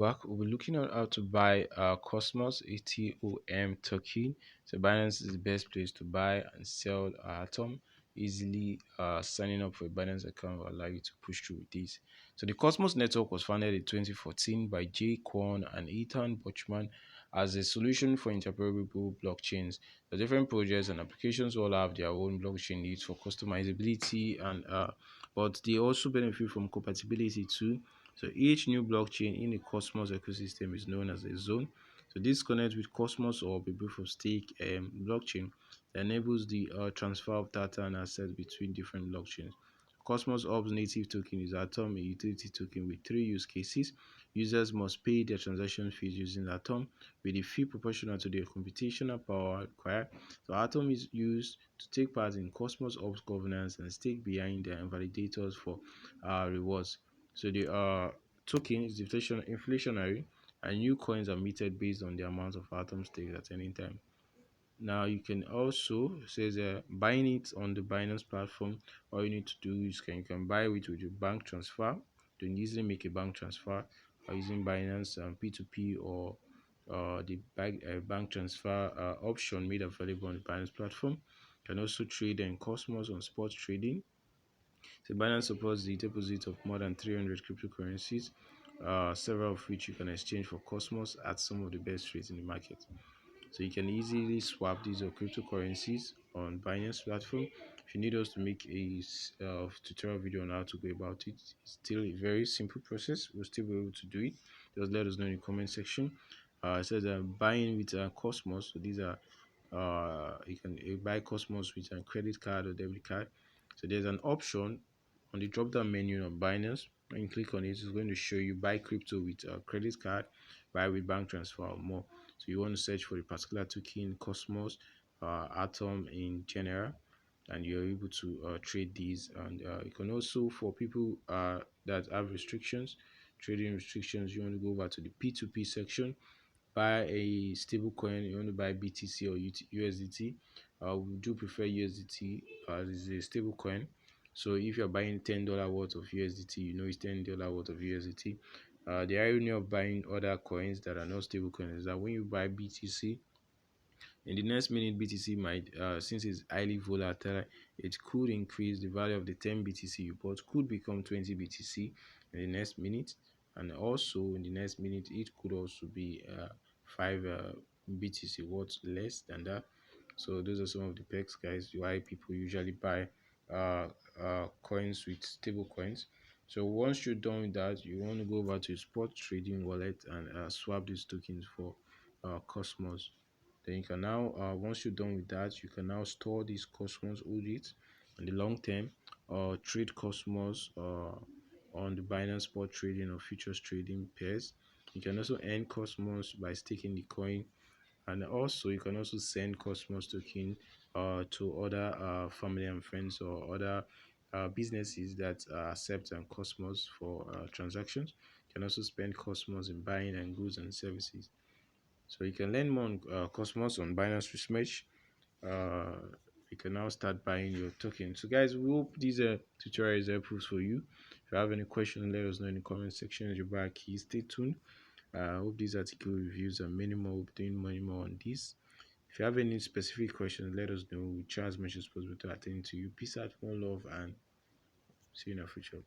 back. We'll be looking at how to buy Cosmos ATOM token. So Binance is the best place to buy and sell Atom easily. Signing up for a Binance account will allow you to push through with this. So the Cosmos network was founded in 2014 by Jay Kwon and Ethan Bochman as a solution for interoperable blockchains. The different projects and applications all have their own blockchain needs for customizability and but they also benefit from compatibility too. So each new blockchain in the Cosmos ecosystem is known as a zone. So this connects with Cosmos or the proof of stake blockchain that enables the transfer of data and assets between different blockchains. Cosmos Hub's native token is Atom, a utility token with three use cases. Users must pay their transaction fees using Atom, with a fee proportional to their computational power required. So Atom is used to take part in Cosmos Hub's governance and stake behind their validators for rewards. So the token is inflationary, and new coins are minted based on the amount of Atom staked at any time. Now you can also says buying it on the Binance platform. All you need to do is you can buy it with your bank transfer. You can easily make a bank transfer using Binance P2P or the bank transfer option made available on the Binance platform. You can also trade in Cosmos on spot trading. So Binance supports the deposit of more than 300 cryptocurrencies, several of which you can exchange for Cosmos at some of the best rates in the market. So you can easily swap these cryptocurrencies on Binance platform. If you need us to make a tutorial video on how to go about it, it's still a very simple process. We'll still be able to do it. Just let us know in the comment section. It says buying with Cosmos. So these are you can buy Cosmos with a credit card or debit card. So there's an option on the drop down menu on Binance. When you click on it, it's going to show you buy crypto with a credit card, buy with bank transfer or more. So you want to search for the particular token, Cosmos, Atom in general, and you're able to trade these. And you can also, for people that have restrictions, trading restrictions, you want to go over to the P2P section, buy a stable coin. You want to buy BTC or USDT. We do prefer USDT as is a stable coin. So if you're buying $10 worth of USDT, you know it's $10 worth of USDT. The irony of buying other coins that are not stable coins is that when you buy BTC, in the next minute, BTC might, since it's highly volatile, it could increase the value of the 10 BTC you bought, could become 20 BTC in the next minute, and also in the next minute, it could also be 5 BTC worth less than that. So those are some of the perks, guys, why people usually buy coins with stable coins. So once you're done with that, you want to go over to spot trading wallet and swap these tokens for Cosmos. Then you can now once you're done with that, you can now store these Cosmos, hold it in the long term, or trade Cosmos on the Binance spot trading or futures trading pairs. You can also earn Cosmos by staking the coin, and also you can also send Cosmos token to other family and friends or other businesses that accept Cosmos for transactions. You can also spend Cosmos in buying and goods and services. So you can learn more on Cosmos on Binance Research. Uh, you can now start buying your token. So guys, we hope this tutorial is helpful for you. If you have any questions, let us know in the comment section. As you buy key, stay tuned. I hope these article reviews are minimal. We'll be doing more on this. If you have any specific questions, let us know. We'll try as much as possible to attend to you. Peace out, more love, and see you in the future.